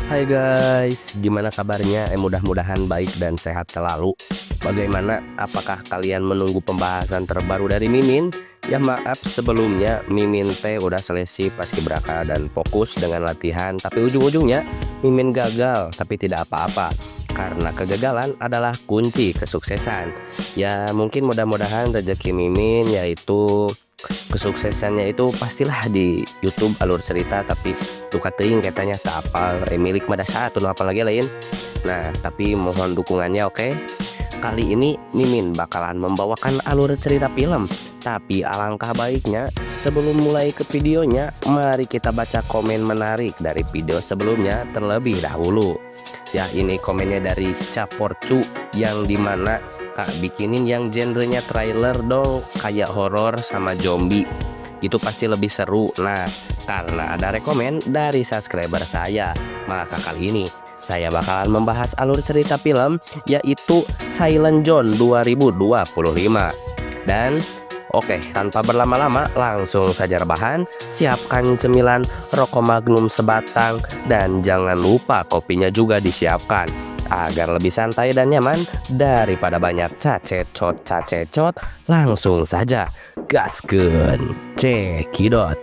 Hai guys, gimana kabarnya? Mudah-mudahan baik dan sehat selalu. Bagaimana? Apakah kalian menunggu pembahasan terbaru dari Mimin? Ya maaf sebelumnya, Mimin teh udah selesai paskibraka dan fokus dengan latihan. Tapi ujung-ujungnya Mimin gagal, tapi tidak apa-apa. Karena kegagalan adalah kunci kesuksesan. Ya mungkin mudah-mudahan rezeki Mimin yaitu kesuksesannya itu pastilah di YouTube alur cerita, tapi tuh teuing katanya tak apa milik pada satu apa lagi lain. Nah tapi mohon dukungannya, oke? Kali ini Mimin bakalan membawakan alur cerita film, tapi alangkah baiknya sebelum mulai ke videonya, mari kita baca komen menarik dari video sebelumnya terlebih dahulu. Ya ini komennya dari Caporcu, yang dimana Kak bikinin yang genrenya trailer dong, kayak horor sama zombie, itu pasti lebih seru. Nah karena ada rekomen dari subscriber saya, maka kali ini saya bakalan membahas alur cerita film yaitu Silent Zone 2025. Dan oke, tanpa berlama-lama langsung saja rebahan, siapkan cemilan, rokok magnum sebatang, dan jangan lupa kopinya juga disiapkan agar lebih santai dan nyaman daripada banyak cacecot. Langsung saja gaskeun, cekidot.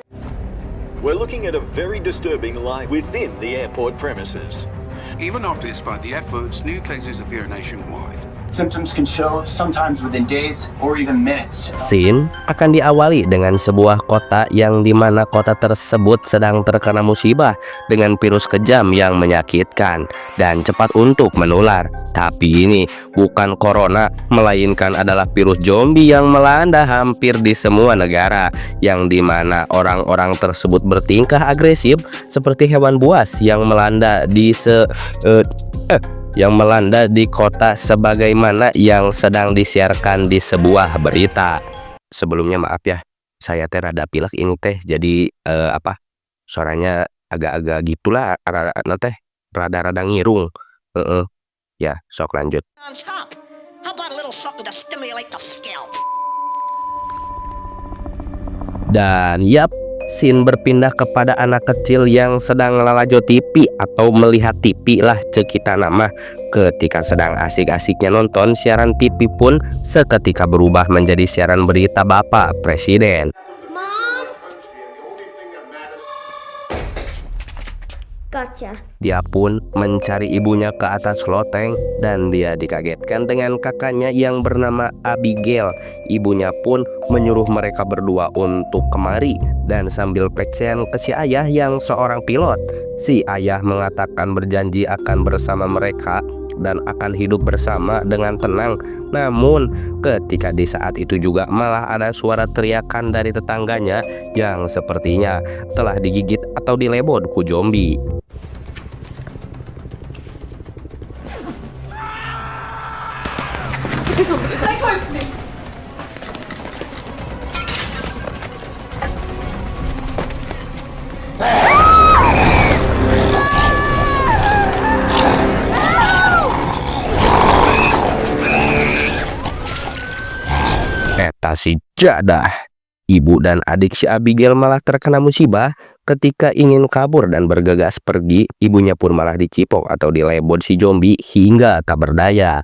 We're looking at a very disturbing lie within the airport premises. Even after despite the efforts, new cases appear nationwide. Symptoms can show sometimes within days or even minutes. Scene akan diawali dengan sebuah kota yang dimana kota tersebut sedang terkena musibah dengan virus kejam yang menyakitkan dan cepat untuk menular. Tapi ini bukan corona, melainkan adalah virus zombie yang melanda hampir di semua negara, yang dimana orang-orang tersebut bertingkah agresif seperti hewan buas yang melanda di kota sebagaimana yang sedang disiarkan di sebuah berita. Sebelumnya maaf ya, saya teh rada pilek ini teh, jadi suaranya agak-agak gitulah, rada ngirung. Ya, sok lanjut. Non-stop. How about a little something to stimulate the scalp? Dan yap, scene berpindah kepada anak kecil yang sedang lalajo TV atau melihat TV lah cek kita nama. Ketika sedang asik-asiknya nonton siaran TV pun seketika berubah menjadi siaran berita Bapak Presiden. Gotcha. Dia pun mencari ibunya ke atas loteng dan dia dikagetkan dengan kakaknya yang bernama Abigail. Ibunya pun menyuruh mereka berdua untuk kemari dan sambil peksean ke si ayah yang seorang pilot. Si ayah mengatakan berjanji akan bersama mereka dan akan hidup bersama dengan tenang. Namun ketika di saat itu juga malah ada suara teriakan dari tetangganya yang sepertinya telah digigit atau dilebod ku zombie. Eta si jadah. Ibu dan adik si Abigail malah terkena musibah. Ketika ingin kabur dan bergegas pergi, ibunya pun malah dicipok atau dilebod si zombie hingga tak berdaya.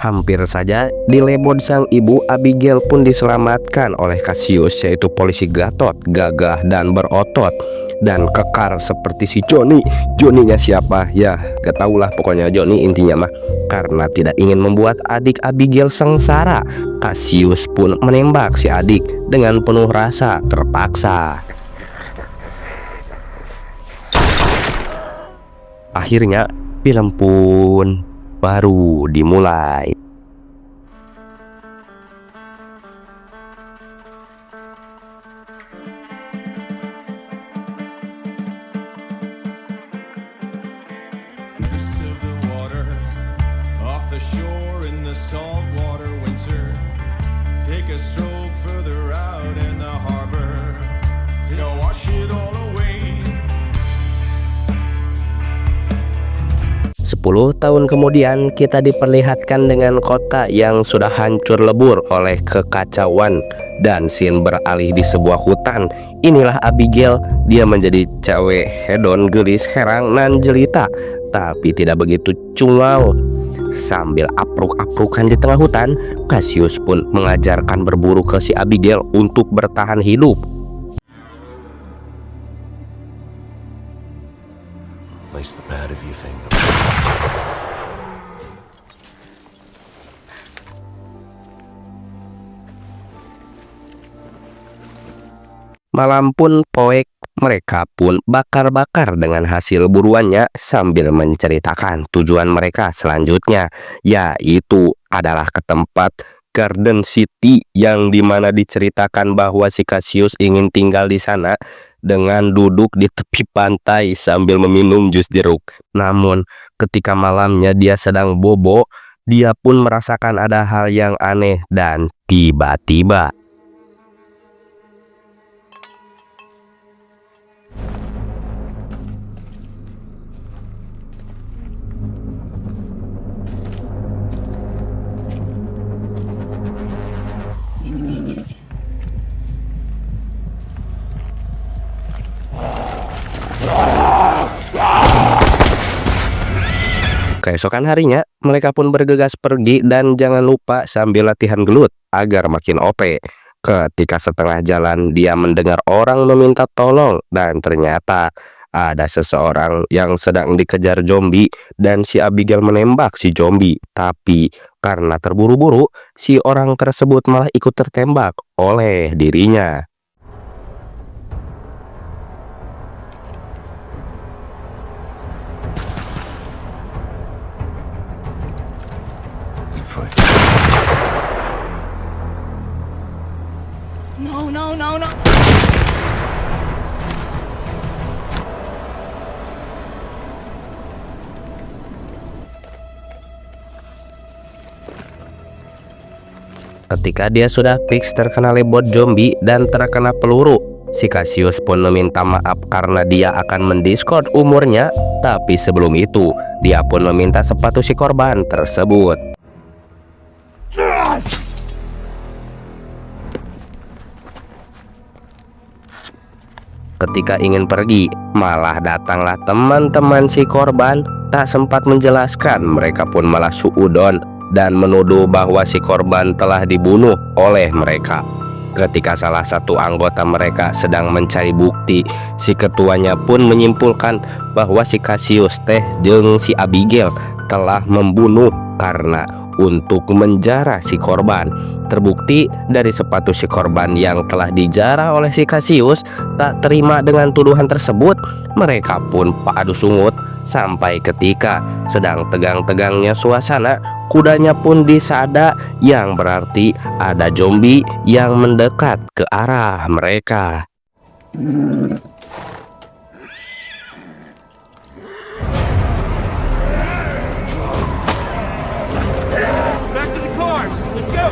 Hampir saja dilebod sang ibu, Abigail pun diselamatkan oleh Cassius, yaitu polisi Gatot, gagah dan berotot dan kekar seperti si Johnny. Johnny-nya siapa? Ya gak tahulah, pokoknya Johnny intinya mah. Karena tidak ingin membuat adik Abigail sengsara, Cassius pun menembak si adik dengan penuh rasa terpaksa. Akhirnya film pun baru dimulai. Of the water off the shore in the salt water winter. Take a stroke further out in the harbor. You know, wash it all away. tahun kemudian kita diperlihatkan dengan kota yang sudah hancur lebur oleh kekacauan dan scene beralih di sebuah hutan. Inilah Abigail, dia menjadi cewek hedon, gelis, herang, nan jelita, tapi tidak begitu cungau. Sambil apruk-aprukan di tengah hutan, Cassius pun mengajarkan berburu ke si Abigail untuk bertahan hidup. Place the pad of your finger. Malam pun poek, mereka pun bakar-bakar dengan hasil buruannya sambil menceritakan tujuan mereka selanjutnya, yaitu adalah ke tempat Garden City yang dimana diceritakan bahwa si Cassius ingin tinggal di sana dengan duduk di tepi pantai sambil meminum jus jeruk. Namun ketika malamnya dia sedang bobo, dia pun merasakan ada hal yang aneh dan tiba-tiba keesokan harinya, mereka pun bergegas pergi dan jangan lupa sambil latihan gelut agar makin OP. Ketika setengah jalan, dia mendengar orang meminta tolong dan ternyata ada seseorang yang sedang dikejar zombie dan si Abigail menembak si zombie. Tapi karena terburu-buru, si orang tersebut malah ikut tertembak oleh dirinya. No. Ketika dia sudah fix terkena lebot zombie dan terkena peluru, si Cassius pun meminta maaf karena dia akan mendiskord umurnya. Tapi sebelum itu, dia pun meminta sepatu si korban tersebut. Ketika ingin pergi, malah datanglah teman-teman si korban. Tak sempat menjelaskan, mereka pun malah suudon dan menuduh bahwa si korban telah dibunuh oleh mereka. Ketika salah satu anggota mereka sedang mencari bukti, si ketuanya pun menyimpulkan bahwa si Cassius teh jeung si Abigail telah membunuh karena untuk menjara si korban. Terbukti dari sepatu si korban yang telah dijara oleh si Cassius. Tak terima dengan tuduhan tersebut, mereka pun padu sungut sampai ketika sedang tegang-tegangnya suasana, kudanya pun disada, yang berarti ada zombie yang mendekat ke arah mereka. Back to the cars. Let's go.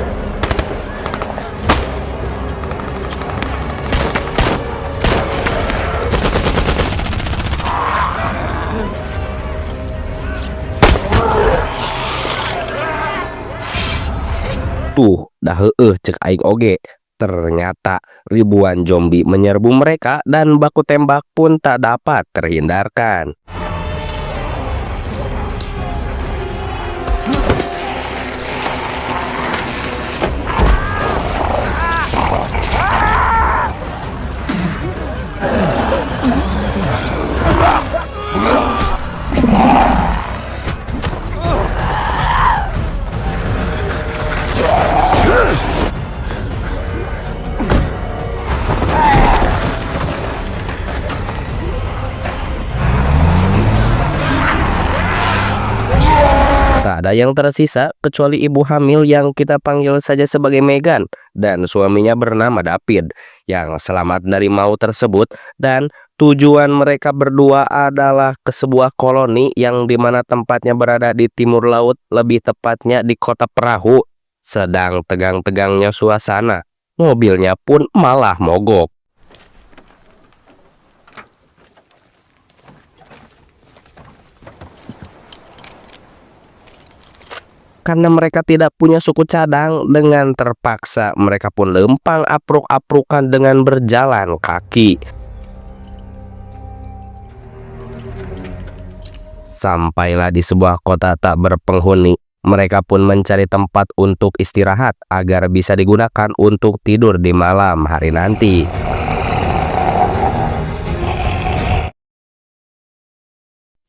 Tuh, dah heueuh cek aing oge. Ternyata ribuan zombie menyerbu mereka dan baku tembak pun tak dapat terhindarkan. Tak ada yang tersisa kecuali ibu hamil yang kita panggil saja sebagai Megan dan suaminya bernama David yang selamat dari maut tersebut. Dan tujuan mereka berdua adalah ke sebuah koloni yang dimana tempatnya berada di timur laut, lebih tepatnya di kota Perahu. Sedang tegang-tegangnya suasana, mobilnya pun malah mogok. Karena mereka tidak punya suku cadang, dengan terpaksa mereka pun lempang apruk-aprukan dengan berjalan kaki. Sampailah di sebuah kota tak berpenghuni, mereka pun mencari tempat untuk istirahat agar bisa digunakan untuk tidur di malam hari nanti.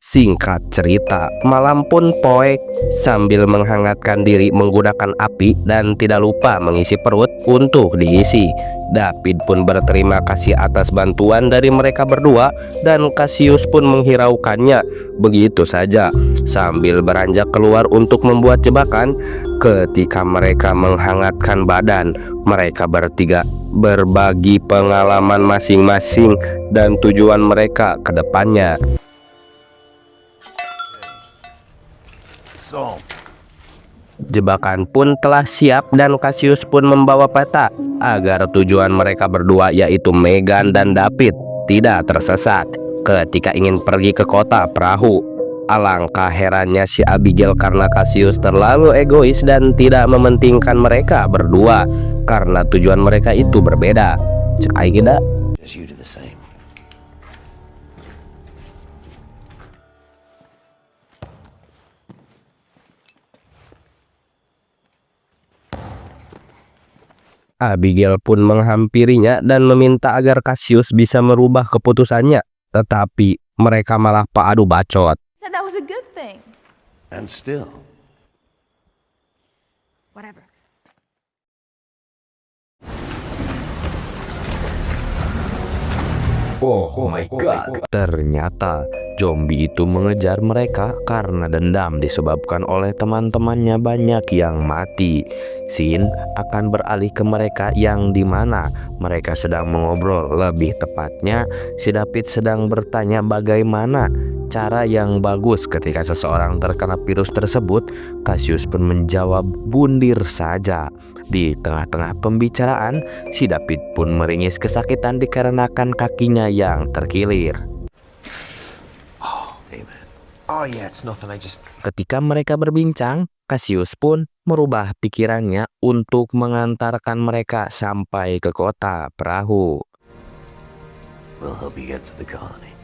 Singkat cerita, malam pun poek. Sambil menghangatkan diri menggunakan api dan tidak lupa mengisi perut untuk diisi, David pun berterima kasih atas bantuan dari mereka berdua dan Cassius pun menghiraukannya begitu saja sambil beranjak keluar untuk membuat jebakan. Ketika mereka menghangatkan badan, mereka bertiga berbagi pengalaman masing-masing dan tujuan mereka ke depannya. Jebakan pun telah siap dan Cassius pun membawa peta agar tujuan mereka berdua, yaitu Megan dan David, tidak tersesat ketika ingin pergi ke kota perahu. Alangkah herannya si Abigail karena Cassius terlalu egois dan tidak mementingkan mereka berdua karena tujuan mereka itu berbeda. Cek aing tidak? Just you do the same. Abigail pun menghampirinya dan meminta agar Cassius bisa merubah keputusannya, tetapi mereka malah adu bacot. Said that was a good thing. And still, Whatever. Oh my god. Ternyata zombie itu mengejar mereka karena dendam disebabkan oleh teman-temannya banyak yang mati. Scene akan beralih ke mereka yang dimana mereka sedang mengobrol. Lebih tepatnya si David sedang bertanya bagaimana cara yang bagus ketika seseorang terkena virus tersebut. Cassius pun menjawab bundir saja. Di tengah-tengah pembicaraan, si David pun meringis kesakitan dikarenakan kakinya yang terkilir. oh yeah, it's nothing. I just Ketika mereka berbincang, Cassius pun merubah pikirannya untuk mengantarkan mereka sampai ke kota perahu. will help you get to the colony.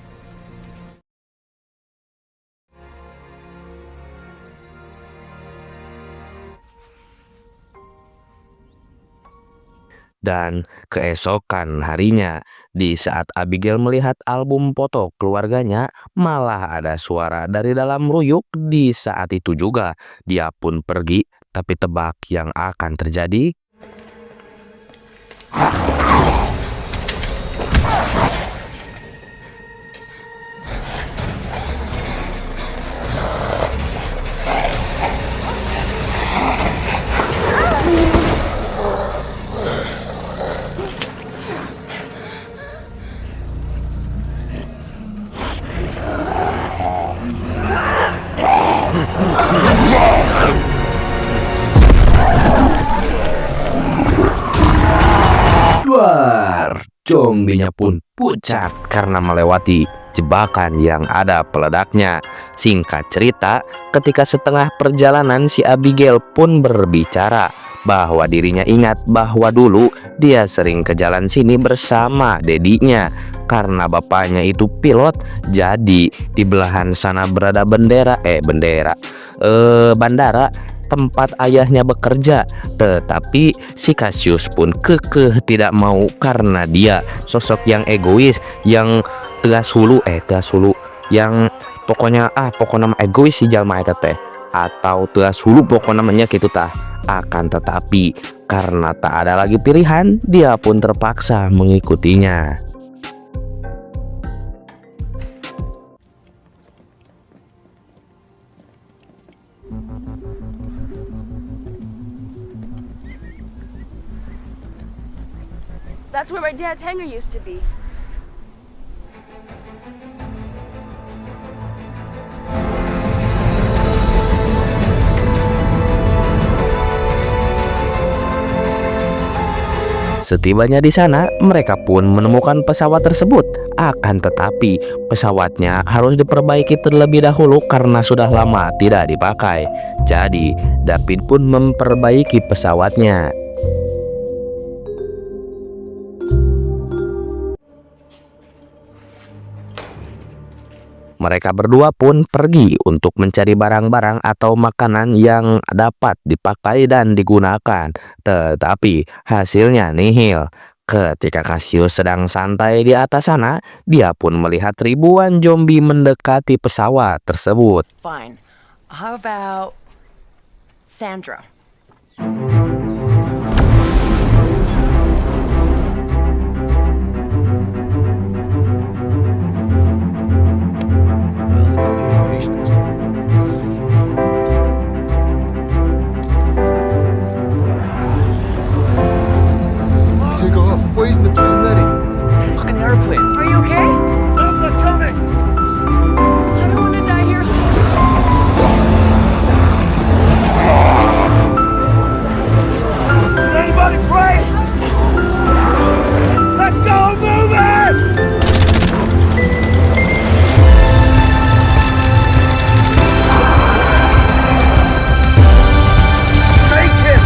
Dan keesokan harinya, di saat Abigail melihat album foto keluarganya, malah ada suara dari dalam ruyuk. Di saat itu juga dia pun pergi, tapi tebak yang akan terjadi. Luar, zombinya pun pucat karena melewati jebakan yang ada peledaknya. Singkat cerita, ketika setengah perjalanan si Abigail pun berbicara bahwa dirinya ingat bahwa dulu dia sering ke jalan sini bersama dedinya. Karena bapaknya itu pilot, jadi di belahan sana berada bandara tempat ayahnya bekerja. Tetapi si Cassius pun kekeh tidak mau karena dia sosok yang egois, yang tegas hulu, yang pokoknya egois si jalma eta teh, atau tegas hulu pokoknya namanya gitu tah. Akan tetapi karena tak ada lagi pilihan, dia pun terpaksa mengikutinya. That's where my dad's hangar used to be. Setibanya di sana, mereka pun menemukan pesawat tersebut. Akan tetapi, pesawatnya harus diperbaiki terlebih dahulu karena sudah lama tidak dipakai. Jadi, David pun memperbaiki pesawatnya. Mereka berdua pun pergi untuk mencari barang-barang atau makanan yang dapat dipakai dan digunakan. Tetapi hasilnya nihil. Ketika Cassius sedang santai di atas sana, dia pun melihat ribuan zombie mendekati pesawat tersebut. Fine. How about Sandra? Take off. Where's the plane ready? Fucking airplane. Are you okay? They're coming! I don't want to die here. Did anybody pray? Let's go, move it! Make him!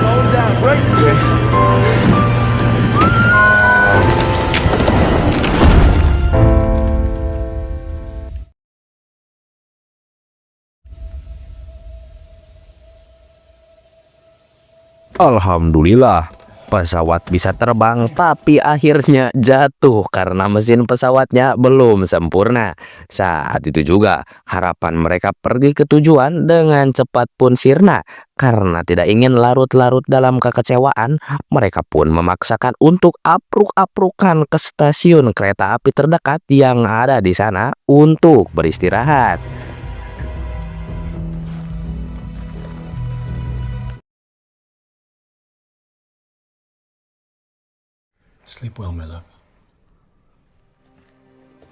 Going down, right? Alhamdulillah, pesawat bisa terbang, tapi akhirnya jatuh karena mesin pesawatnya belum sempurna. Saat itu juga, harapan mereka pergi ke tujuan dengan cepat pun sirna. Karena tidak ingin larut-larut dalam kekecewaan, mereka pun memaksakan untuk apruk-aprukan ke stasiun kereta api terdekat yang ada di sana untuk beristirahat. Sleep well, my love.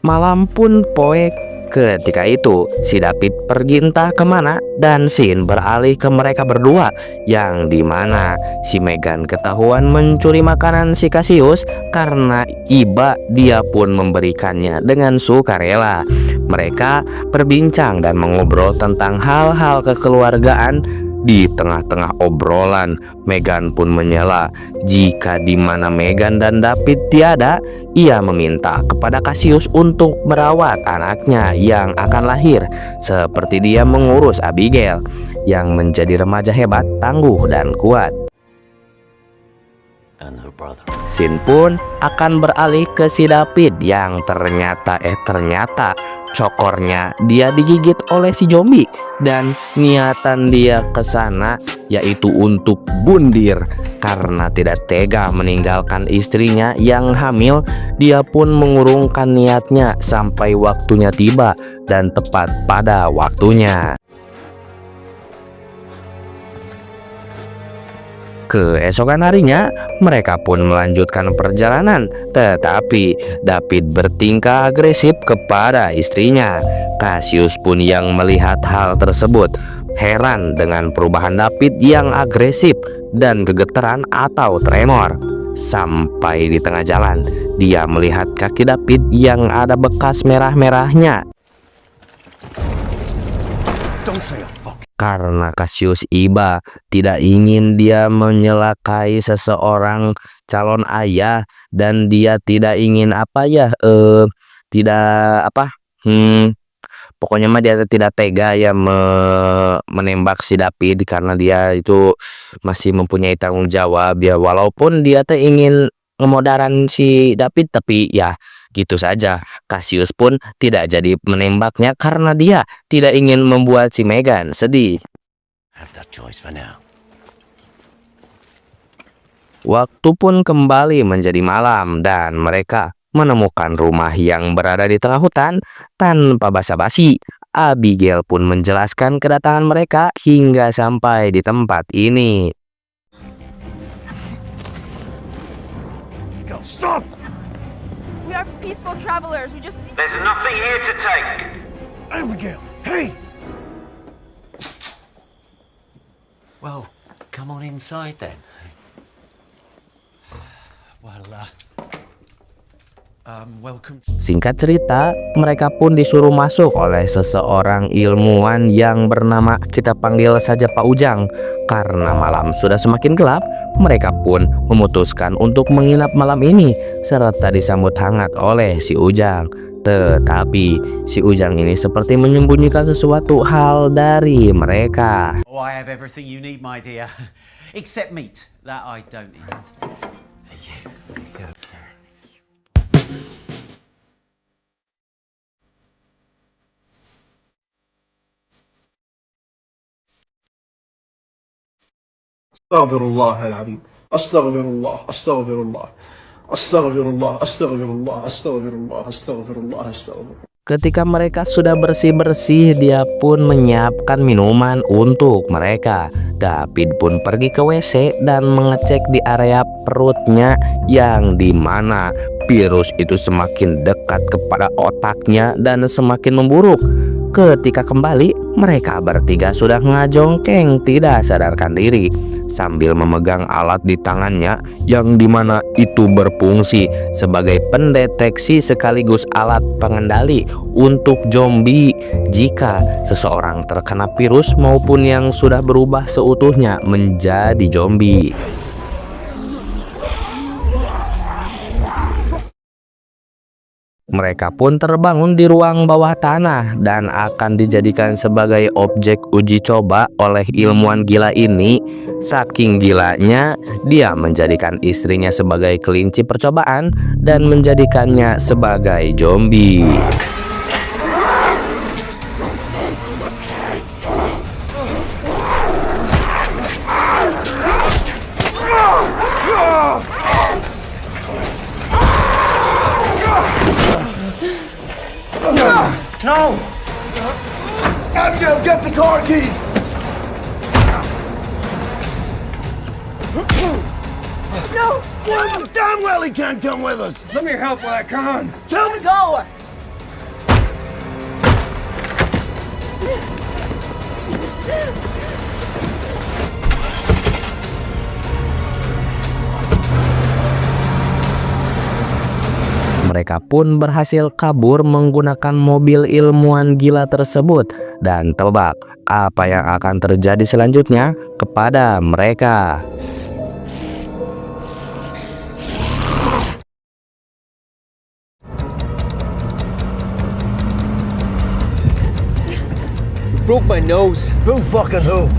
Malam pun poek. Ketika itu, si David pergi entah kemana dan Sin beralih ke mereka berdua, yang dimana si Megan ketahuan mencuri makanan si Cassius. Karena iba, dia pun memberikannya dengan sukarela. Mereka berbincang dan mengobrol tentang hal-hal kekeluargaan. Di tengah-tengah obrolan, Megan pun menyela. Jika di mana Megan dan David tiada, ia meminta kepada Cassius untuk merawat anaknya yang akan lahir, seperti dia mengurus Abigail, yang menjadi remaja hebat, tangguh, dan kuat. And her brother. Sin pun akan beralih ke si David yang ternyata cokornya dia digigit oleh si zombie, dan niatan dia ke sana yaitu untuk bundir. Karena tidak tega meninggalkan istrinya yang hamil, dia pun mengurungkan niatnya sampai waktunya tiba dan tepat pada waktunya. Keesokan harinya, mereka pun melanjutkan perjalanan, tetapi David bertingkah agresif kepada istrinya. Cassius pun yang melihat hal tersebut heran dengan perubahan David yang agresif dan gegeteran atau tremor. Sampai di tengah jalan, dia melihat kaki David yang ada bekas merah-merahnya. Karena Cassius iba tidak ingin dia menyelakai seseorang calon ayah, dan dia tidak ingin pokoknya mah dia tidak tega ya menembak si David, karena dia itu masih mempunyai tanggung jawab ya, walaupun dia ingin ngemodaran si David, tapi ya gitu saja. Cassius pun tidak jadi menembaknya karena dia tidak ingin membuat si Megan sedih. Have that choice for now. Waktu pun kembali menjadi malam dan mereka menemukan rumah yang berada di tengah hutan. Tanpa basa-basi, Abigail pun menjelaskan kedatangan mereka hingga sampai di tempat ini. Stop! We are peaceful travelers. We just... There's nothing here to take. Abigail, hey! Well, come on inside then. Welcome. Singkat cerita, mereka pun disuruh masuk oleh seseorang ilmuwan yang bernama, kita panggil saja Pak Ujang. Karena malam sudah semakin gelap, mereka pun memutuskan untuk menginap malam ini serta disambut hangat oleh si Ujang. Tetapi si Ujang ini seperti menyembunyikan sesuatu hal dari mereka. Oh, I have everything you need, my dear. Except meat. That I don't eat. استغفر الله العظيم استغفر الله استغفر الله استغفر الله استغفر الله استغفر الله استغفر الله استغفر. Ketika mereka sudah bersih-bersih, dia pun menyiapkan minuman untuk mereka. David pun pergi ke WC dan mengecek di area perutnya yang dimana virus itu semakin dekat kepada otaknya dan semakin memburuk. Ketika kembali, mereka bertiga sudah ngajongkeng tidak sadarkan diri sambil memegang alat di tangannya yang dimana itu berfungsi sebagai pendeteksi sekaligus alat pengendali untuk zombie jika seseorang terkena virus maupun yang sudah berubah seutuhnya menjadi zombie. Mereka pun terbangun di ruang bawah tanah dan akan dijadikan sebagai objek uji coba oleh ilmuwan gila ini. Saking gilanya, dia menjadikan istrinya sebagai kelinci percobaan dan menjadikannya sebagai zombie. No! Abigail, get the car keys! No! Damn well he can't come with us! Let me help while I can! Tell me! Go! Mereka pun berhasil kabur menggunakan mobil ilmuwan gila tersebut. Dan tebak apa yang akan terjadi selanjutnya kepada mereka. Broke my nose. Who fucking who?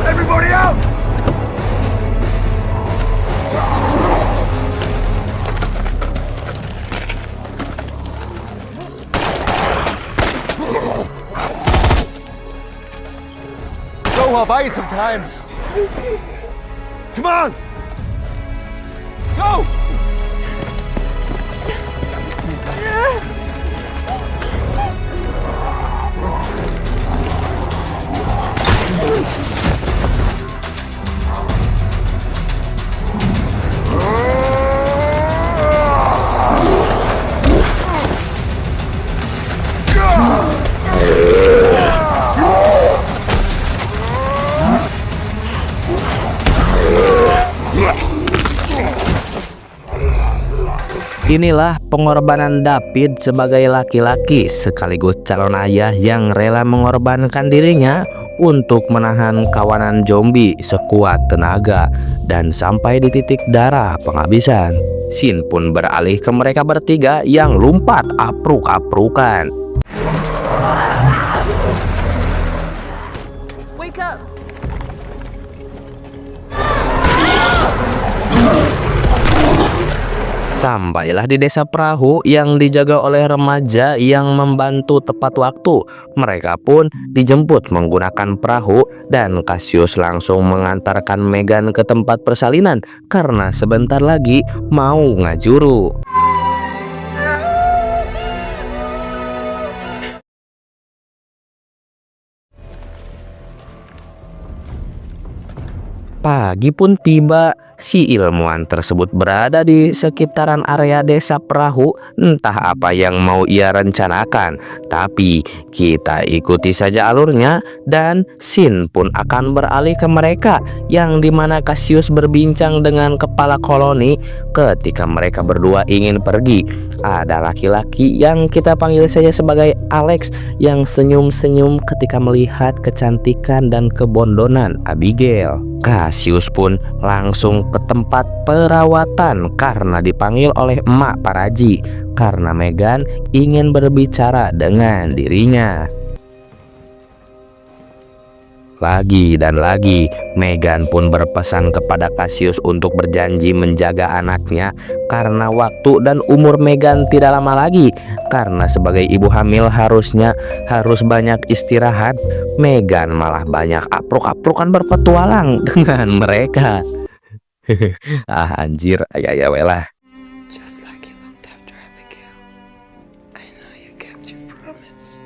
Everybody out! Go, I'll buy you some time. Come on! Go! Inilah pengorbanan David sebagai laki-laki sekaligus calon ayah yang rela mengorbankan dirinya untuk menahan kawanan zombie sekuat tenaga dan sampai di titik darah penghabisan. Sin pun beralih ke mereka bertiga yang lompat apruk-aprukan. Wake up! Sampailah di desa perahu yang dijaga oleh remaja yang membantu tepat waktu. Mereka pun dijemput menggunakan perahu dan Cassius langsung mengantarkan Megan ke tempat persalinan karena sebentar lagi mau ngajuru. Pagi pun tiba, si ilmuwan tersebut berada di sekitaran area desa perahu. Entah apa yang mau ia rencanakan, tapi kita ikuti saja alurnya dan Sin pun akan beralih ke mereka, yang dimana Cassius berbincang dengan kepala koloni ketika mereka berdua ingin pergi. Ada laki-laki yang kita panggil saja sebagai Alex yang senyum-senyum ketika melihat kecantikan dan kebondonan Abigail. Cassius pun langsung ke tempat perawatan karena dipanggil oleh emak Paraji karena Megan ingin berbicara dengan dirinya. Lagi dan lagi, Megan pun berpesan kepada Cassius untuk berjanji menjaga anaknya karena waktu dan umur Megan tidak lama lagi. Karena sebagai ibu hamil harusnya harus banyak istirahat, Megan malah banyak apruk-aprukan berpetualang dengan mereka. Anjir, ya welah. Just like you looked after Abigail. I know you kept your promise.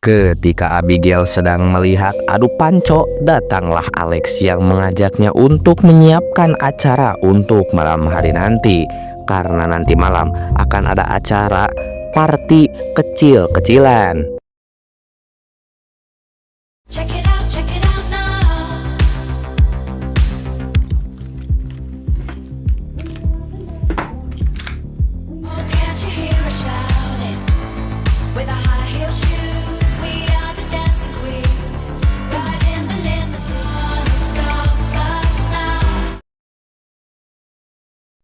Ketika Abigail sedang melihat adu panco, datanglah Alex yang mengajaknya untuk menyiapkan acara untuk malam hari nanti. Karena nanti malam akan ada acara party kecil-kecilan. Check it out now. Oh, can't you hear us shouting? With our high heel shoes, we are the dancing queens. Riding the limits on the stop us now.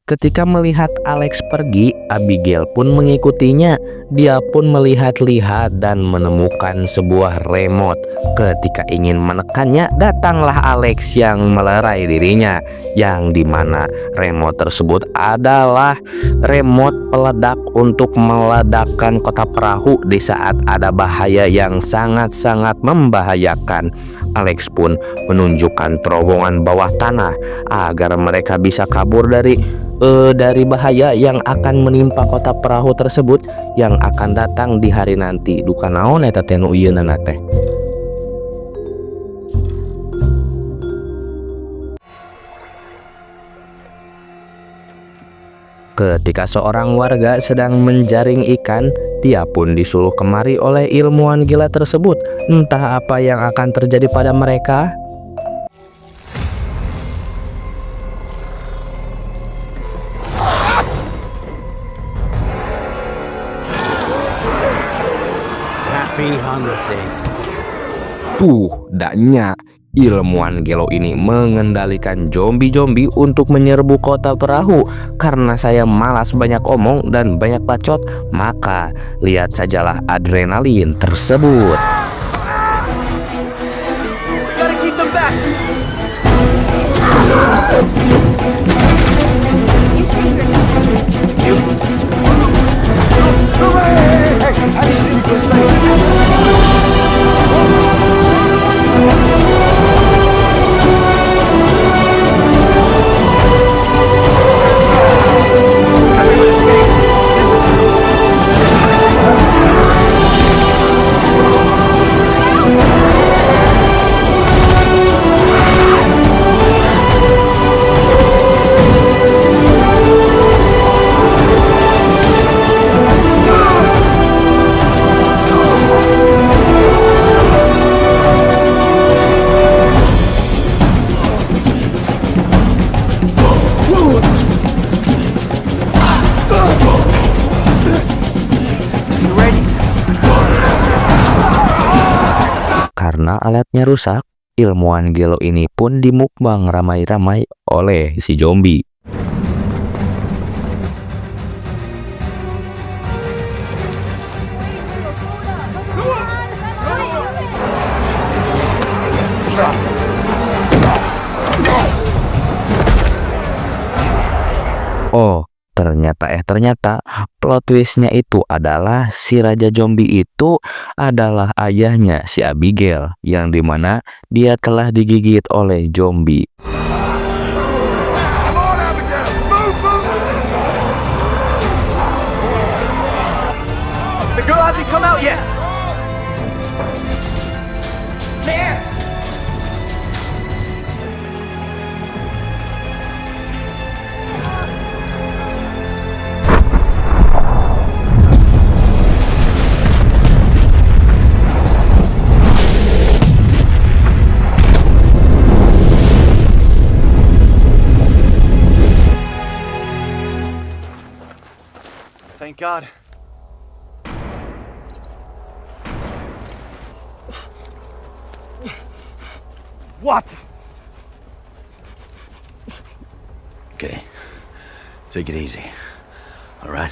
Ketika melihat Alex pergi, Abigail pun mengikutinya. Dia pun melihat-lihat dan menemukan sebuah remote. Ketika ingin menekannya, datanglah Alex yang melerai dirinya, yang dimana remote tersebut adalah remote peledak untuk meledakkan kota perahu di saat ada bahaya yang sangat-sangat membahayakan. Alex pun menunjukkan terowongan bawah tanah agar mereka bisa kabur dari bahaya yang akan menimpa kota perahu tersebut yang akan datang di hari nanti. Duka naon eta teh nu ieunan teh. Ketika seorang warga sedang menjaring ikan, dia pun disuruh kemari oleh ilmuwan gila tersebut. Entah apa yang akan terjadi pada mereka. Happy hunting. Daknya ilmuwan gelo ini mengendalikan zombie-zombie untuk menyerbu kota perahu. Karena saya malas banyak omong dan banyak bacot, maka lihat sajalah adrenalin tersebut. Gotta keep them back! karena alatnya rusak, ilmuwan gelo ini pun dimukbang ramai-ramai oleh si zombie. Oh, ternyata plot twistnya itu adalah si Raja Zombie itu adalah ayahnya si Abigail, yang dimana dia telah digigit oleh zombie. The girl hasn't come out yet. There! Thank God. What? Okay. Take it easy. All right?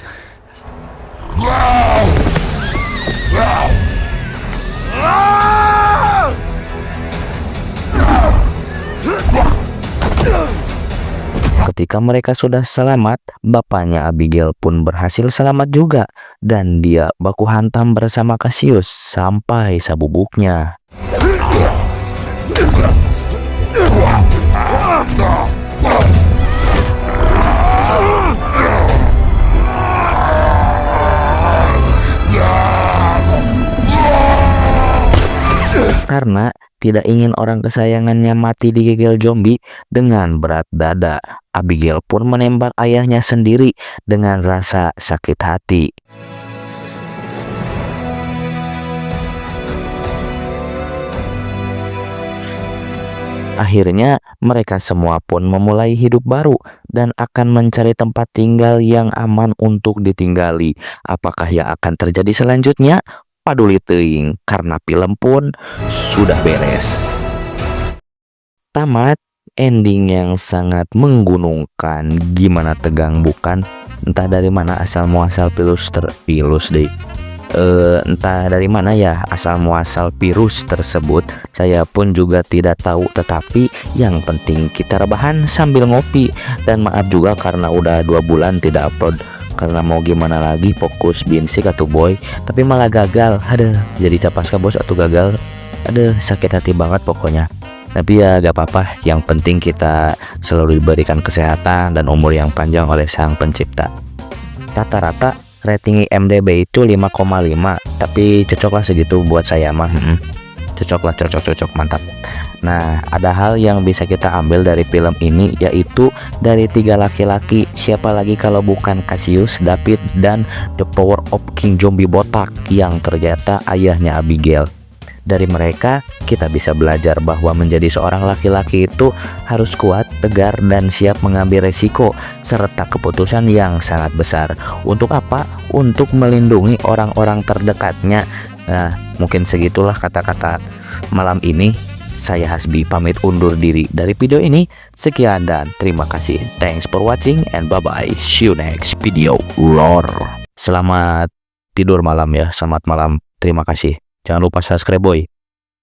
Ketika mereka sudah selamat, bapaknya Abigail pun berhasil selamat juga, dan dia baku hantam bersama Cassius sampai sabubuknya. Karena tidak ingin orang kesayangannya mati digigit zombie dengan berat dada, Abigail pun menembak ayahnya sendiri dengan rasa sakit hati. Akhirnya mereka semua pun memulai hidup baru dan akan mencari tempat tinggal yang aman untuk ditinggali. Apakah yang akan terjadi selanjutnya? Paduli teuing, karena film pun sudah beres. Tamat, ending yang sangat menggunungkan. Gimana tegang bukan? Entah dari mana asal muasal entah dari mana ya asal muasal virus tersebut. Saya pun juga tidak tahu, tetapi yang penting kita rebahan sambil ngopi. Dan maaf juga karena udah 2 bulan tidak upload, karena mau gimana lagi, fokus binsik atau boy, tapi malah gagal. Aduh, jadi capaska bos atau gagal. Aduh, sakit hati banget pokoknya. Tapi ya gak apa-apa, yang penting kita selalu diberikan kesehatan dan umur yang panjang oleh Sang Pencipta. Rata-rata rating IMDb itu 5,5, tapi cocoklah segitu buat saya mah. Cocok, mantap. Nah, ada hal yang bisa kita ambil dari film ini, yaitu dari 3 laki-laki. Siapa lagi kalau bukan Cassius, David, dan The Power of King Zombie Botak yang ternyata ayahnya Abigail. Dari mereka kita bisa belajar bahwa menjadi seorang laki-laki itu harus kuat, tegar, dan siap mengambil resiko serta keputusan yang sangat besar. Untuk apa? Untuk melindungi orang-orang terdekatnya. Nah, mungkin segitulah kata-kata malam ini. Saya Hasbi pamit undur diri dari video ini. Sekian dan terima kasih. Thanks for watching and bye-bye. See you next video. Roar. Selamat tidur malam ya. Selamat malam. Terima kasih. Jangan lupa subscribe boy.